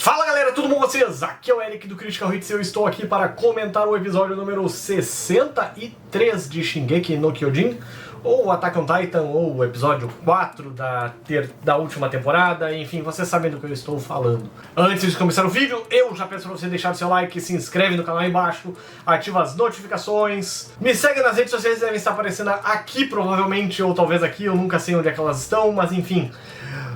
Fala galera, tudo bom com vocês? Aqui é o Eric do Critical Hits e eu estou aqui para comentar o episódio número 63 de Shingeki no Kyojin, ou Attack on Titan, ou o episódio 4 da última temporada, enfim, vocês sabem do que eu estou falando. Antes de começar o vídeo, eu já peço para você deixar o seu like, se inscreve no canal aí embaixo, ativa as notificações, me segue nas redes sociais, devem estar aparecendo aqui provavelmente, ou talvez aqui, eu nunca sei onde é que elas estão, mas enfim.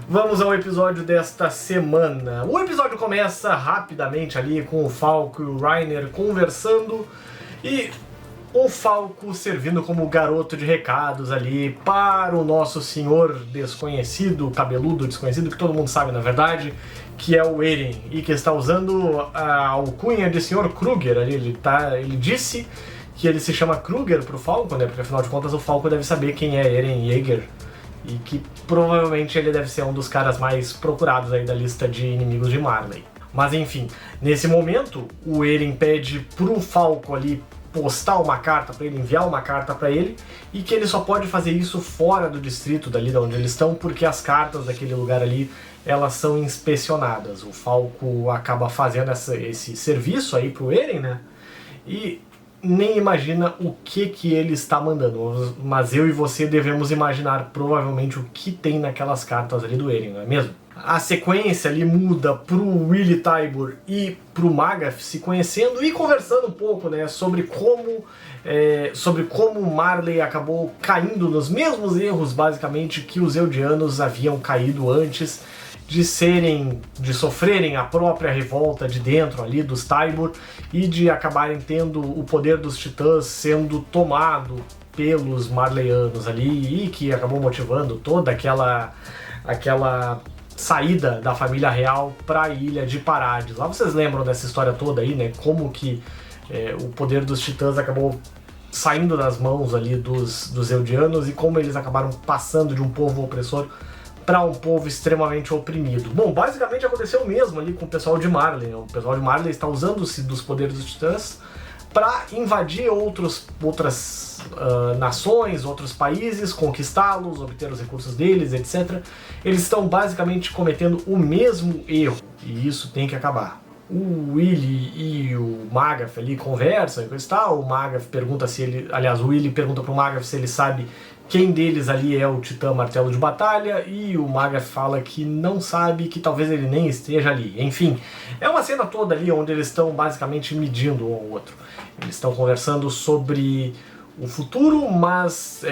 Vamos ao episódio desta semana. O episódio começa rapidamente ali com o Falco e o Reiner conversando e o Falco servindo como garoto de recados ali para o nosso senhor desconhecido, cabeludo desconhecido, que todo mundo sabe na verdade, que é o Eren, e que está usando a alcunha de Sr. Kruger ali. Ele disse que ele se chama Kruger pro Falco, né? Porque afinal de contas o Falco deve saber quem é Eren Yeager. E que provavelmente ele deve ser um dos caras mais procurados aí da lista de inimigos de Marley. Mas enfim, nesse momento, o Eren pede pro Falco ali postar uma carta para ele, enviar uma carta para ele, e que ele só pode fazer isso fora do distrito dali de onde eles estão, porque as cartas daquele lugar ali, elas são inspecionadas. O Falco acaba fazendo esse serviço aí pro Eren, né? E nem imagina o que ele está mandando, mas eu e você devemos imaginar provavelmente o que tem naquelas cartas ali do Eren, não é mesmo? A sequência ali muda pro Willy Tybur e pro Magath se conhecendo e conversando um pouco, né, sobre como Marley acabou caindo nos mesmos erros basicamente que os Eldianos haviam caído antes, de sofrerem a própria revolta de dentro ali dos Tybur e de acabarem tendo o poder dos titãs sendo tomado pelos Marleyanos ali, e que acabou motivando toda aquela saída da família real para a ilha de Parades. Lá vocês lembram dessa história toda aí, né? Como que o poder dos titãs acabou saindo das mãos ali dos Eldianos e como eles acabaram passando de um povo opressor para um povo extremamente oprimido. Bom, basicamente aconteceu o mesmo ali com o pessoal de Marley, né? O pessoal de Marley está usando-se dos poderes dos titãs para invadir outras nações, outros países, conquistá-los, obter os recursos deles, etc. Eles estão basicamente cometendo o mesmo erro, e isso tem que acabar. O Willy e o Magath ali conversam e coisa e tal. O Magath pergunta o Willy pergunta pro Magath se ele sabe quem deles ali é o Titã Martelo de Batalha, e o Magath fala que não sabe, que talvez ele nem esteja ali. Enfim, é uma cena toda ali onde eles estão basicamente medindo um ao outro. Eles estão conversando sobre o futuro, mas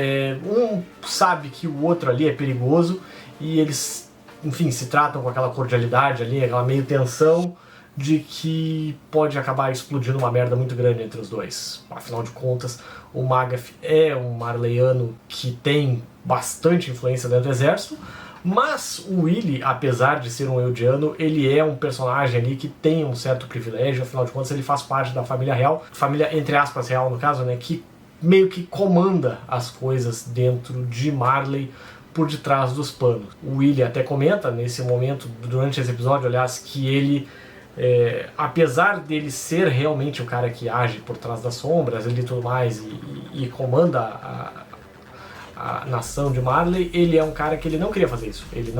um sabe que o outro ali é perigoso, e eles, enfim, se tratam com aquela cordialidade ali, aquela meio tensão de que pode acabar explodindo uma merda muito grande entre os dois. Afinal de contas, o Magath é um Marleyano que tem bastante influência dentro do exército, mas o Willy, apesar de ser um Eldiano, ele é um personagem ali que tem um certo privilégio. Afinal de contas, ele faz parte da família real, família entre aspas real no caso, né, que meio que comanda as coisas dentro de Marley por detrás dos panos. O Willy até comenta nesse momento, durante esse episódio, aliás, que ele apesar dele ser realmente o cara que age por trás das sombras e tudo mais, e comanda a nação de Marley, ele é um cara que ele não queria fazer isso. Ele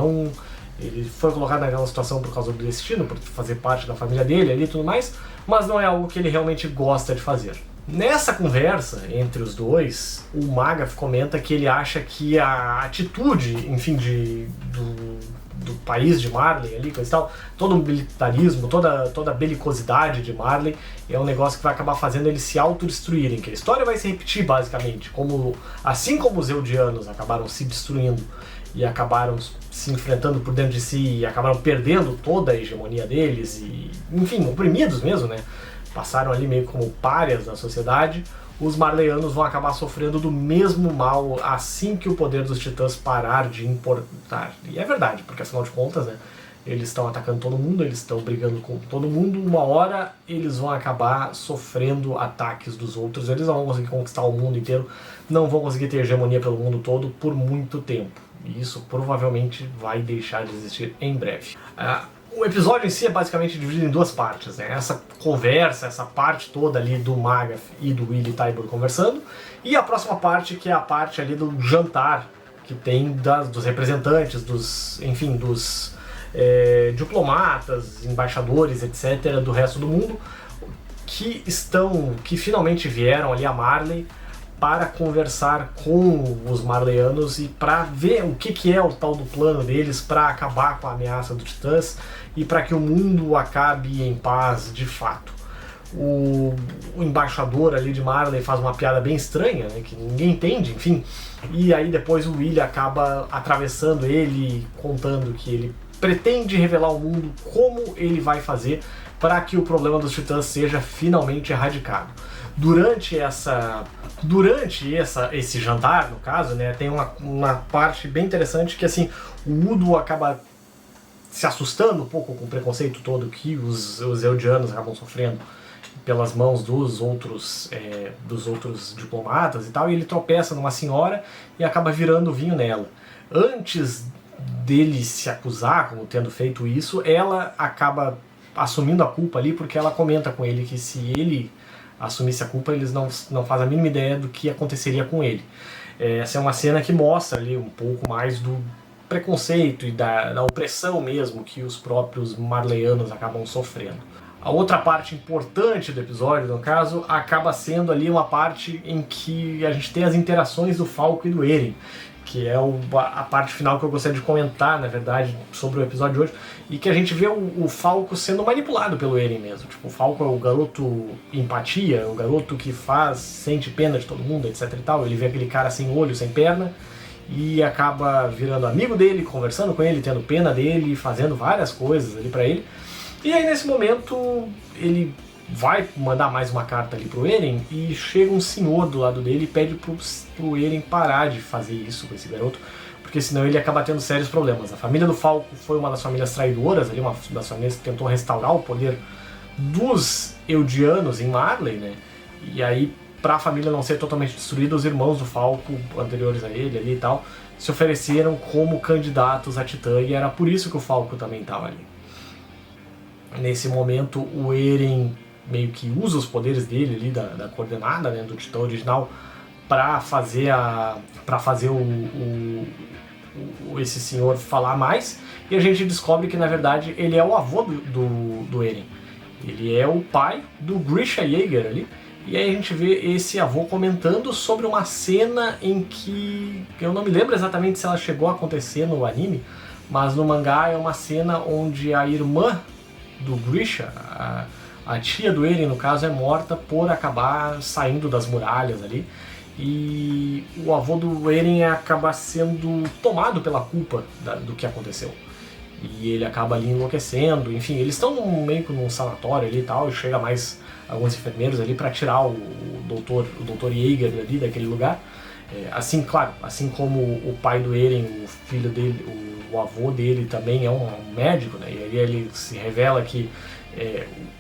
foi colocado naquela situação por causa do destino, por fazer parte da família dele ali e tudo mais, mas não é algo que ele realmente gosta de fazer. Nessa conversa entre os dois, o Magath comenta que ele acha que a atitude, enfim, do país de Marley ali, coisa e tal, todo o militarismo, toda a belicosidade de Marley é um negócio que vai acabar fazendo eles se autodestruírem, que a história vai se repetir basicamente, assim como os Eldianos acabaram se destruindo e acabaram se enfrentando por dentro de si e acabaram perdendo toda a hegemonia deles e, enfim, oprimidos mesmo, né? Passaram ali meio como párias da sociedade. Os Marleyanos vão acabar sofrendo do mesmo mal assim que o poder dos titãs parar de importar. E é verdade, porque afinal de contas, né, eles estão atacando todo mundo, eles estão brigando com todo mundo, uma hora eles vão acabar sofrendo ataques dos outros, eles não vão conseguir conquistar o mundo inteiro, não vão conseguir ter hegemonia pelo mundo todo por muito tempo. E isso provavelmente vai deixar de existir em breve. O episódio em si é basicamente dividido em duas partes, né? Essa conversa, essa parte toda ali do Magath e do Willy Tybur conversando, e a próxima parte, que é a parte ali do jantar que tem dos representantes, dos diplomatas, embaixadores, etc., do resto do mundo, que finalmente vieram ali a Marley para conversar com os marleyanos e para ver o que é o tal do plano deles para acabar com a ameaça dos titãs e para que o mundo acabe em paz de fato. O embaixador ali de Marley faz uma piada bem estranha, né, que ninguém entende, enfim, e aí depois o Willy acaba atravessando ele, contando que ele pretende revelar ao mundo como ele vai fazer para que o problema dos titãs seja finalmente erradicado. Durante esse jantar, no caso, né, tem uma parte bem interessante que assim, o Udo acaba se assustando um pouco com o preconceito todo que os Eldianos acabam sofrendo pelas mãos dos outros diplomatas e tal, e ele tropeça numa senhora e acaba virando vinho nela. Antes dele se acusar como tendo feito isso, ela acaba assumindo a culpa ali, porque ela comenta com ele que se ele assumisse a culpa, eles não fazem a mínima ideia do que aconteceria com ele. Essa é uma cena que mostra ali um pouco mais do preconceito e da opressão mesmo que os próprios marleyanos acabam sofrendo. A outra parte importante do episódio, no caso, acaba sendo ali uma parte em que a gente tem as interações do Falco e do Eren, que é a parte final que eu gostaria de comentar, na verdade, sobre o episódio de hoje, e que a gente vê o Falco sendo manipulado pelo Eren mesmo. Tipo, o Falco é o garoto empatia, o garoto que sente pena de todo mundo, etc e tal. Ele vê aquele cara sem olho, sem perna, e acaba virando amigo dele, conversando com ele, tendo pena dele, fazendo várias coisas ali pra ele. E aí nesse momento ele vai mandar mais uma carta ali pro Eren e chega um senhor do lado dele e pede pro Eren parar de fazer isso com esse garoto, porque senão ele acaba tendo sérios problemas. A família do Falco foi uma das famílias traidoras ali, uma das famílias que tentou restaurar o poder dos Eldianos em Marley, né? E aí, pra família não ser totalmente destruída, os irmãos do Falco, anteriores a ele ali e tal, se ofereceram como candidatos a Titã, e era por isso que o Falco também estava ali. Nesse momento, o Eren meio que usa os poderes dele ali, da coordenada, né, do Titã original, para fazer esse senhor falar mais, e a gente descobre que na verdade ele é o avô do Eren. Ele é o pai do Grisha Yeager ali, e aí a gente vê esse avô comentando sobre uma cena em que eu não me lembro exatamente se ela chegou a acontecer no anime, mas no mangá é uma cena onde a irmã do Grisha, a tia do Eren no caso, é morta por acabar saindo das muralhas ali, e o avô do Eren acaba sendo tomado pela culpa do que aconteceu. E ele acaba ali enlouquecendo, enfim, eles estão meio que num sanatório ali e tal, e chega mais alguns enfermeiros ali para tirar o Dr. Yeager ali daquele lugar. Assim, claro, assim como o pai do Eren, o filho dele, o avô dele também é um médico, né? E aí ele se revela que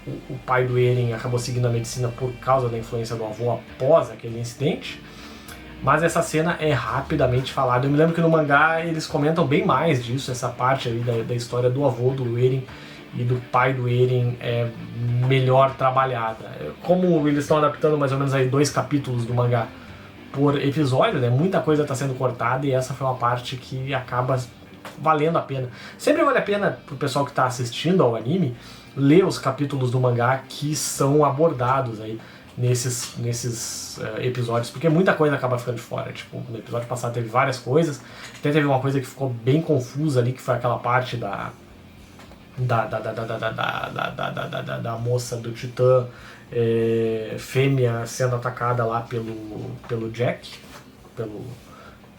o pai do Eren acabou seguindo a medicina por causa da influência do avô após aquele incidente. Mas essa cena é rapidamente falada. Eu me lembro que no mangá eles comentam bem mais disso, essa parte aí da história do avô do Eren e do pai do Eren é melhor trabalhada. Como eles estão adaptando mais ou menos aí 2 capítulos do mangá por episódio, né? Muita coisa está sendo cortada e essa foi uma parte que acaba valendo a pena. Sempre vale a pena pro pessoal que está assistindo ao anime ler os capítulos do mangá que são abordados aí nesses episódios, porque muita coisa acaba ficando de fora. Tipo, no episódio passado teve várias coisas, até teve uma coisa que ficou bem confusa ali, que foi aquela parte da moça do Titã fêmea sendo atacada lá pelo Jack,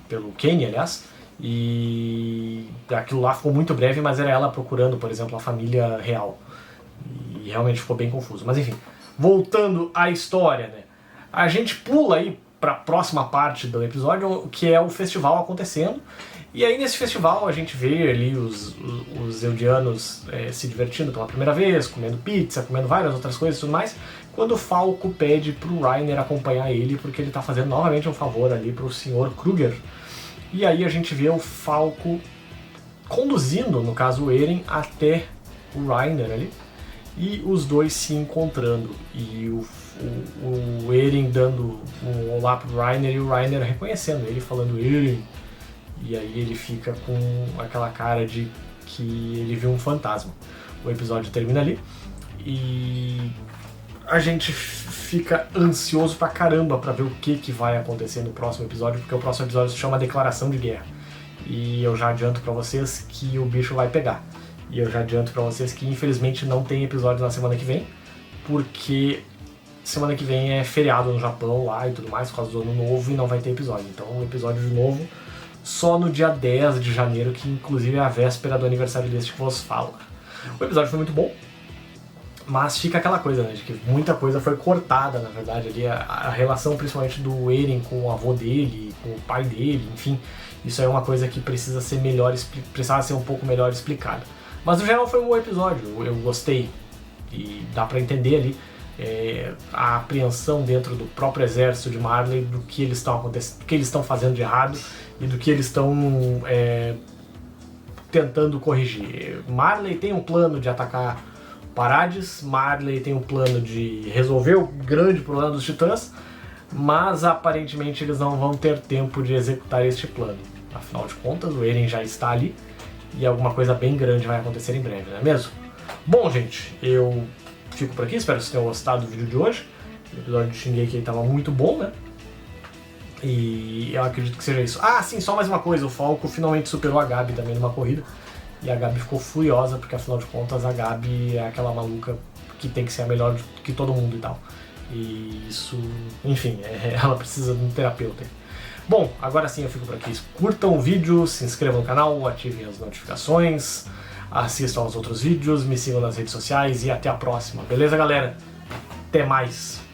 pelo Kenny, aliás, e aquilo lá ficou muito breve, mas era ela procurando, por exemplo, a família real, e realmente ficou bem confuso. Mas enfim, voltando à história, né? A gente pula aí para a próxima parte do episódio, que é o festival acontecendo. E aí nesse festival a gente vê ali os Eldianos se divertindo pela primeira vez, comendo pizza, comendo várias outras coisas e tudo mais, quando o Falco pede pro Reiner acompanhar ele, porque ele tá fazendo novamente um favor ali pro Sr. Kruger. E aí a gente vê o Falco conduzindo, no caso o Eren, até o Reiner ali, e os dois se encontrando, e o Eren dando um olá pro Reiner e o Reiner reconhecendo ele, falando Eren. E aí ele fica com aquela cara de que ele viu um fantasma. O episódio termina ali e a gente fica ansioso pra caramba pra ver o que vai acontecer no próximo episódio, porque o próximo episódio se chama Declaração de Guerra. E eu já adianto pra vocês que o bicho vai pegar. E eu já adianto pra vocês que infelizmente não tem episódio na semana que vem, porque semana que vem é feriado no Japão lá e tudo mais, por causa do ano novo, e não vai ter episódio. Então o episódio de novo só no dia 10 de janeiro, que inclusive é a véspera do aniversário deste que vos fala. O episódio foi muito bom, mas fica aquela coisa, né, de que muita coisa foi cortada, na verdade, ali, a relação principalmente do Eren com o avô dele, com o pai dele, enfim, isso é uma coisa que precisa ser precisava ser um pouco melhor explicada. Mas no geral foi um bom episódio, eu gostei, e dá pra entender ali a apreensão dentro do próprio exército de Marley do que eles estão fazendo de errado e do que eles estão tentando corrigir. Marley tem um plano de atacar Parades, Marley tem um plano de resolver o grande problema dos Titãs, mas aparentemente eles não vão ter tempo de executar este plano. Afinal de contas, o Eren já está ali e alguma coisa bem grande vai acontecer em breve, não é mesmo? Bom, gente, eu fico por aqui, espero que vocês tenham gostado do vídeo de hoje. O episódio de Shingeki estava muito bom, né? E eu acredito que seja isso. Ah, sim, só mais uma coisa, o Falco finalmente superou a Gabi também numa corrida. E a Gabi ficou furiosa, porque afinal de contas a Gabi é aquela maluca que tem que ser a melhor que todo mundo e tal. E isso, enfim, ela precisa de um terapeuta. Bom, agora sim eu fico por aqui. Curtam o vídeo, se inscrevam no canal, ativem as notificações, assistam aos outros vídeos, me sigam nas redes sociais e até a próxima. Beleza, galera? Até mais!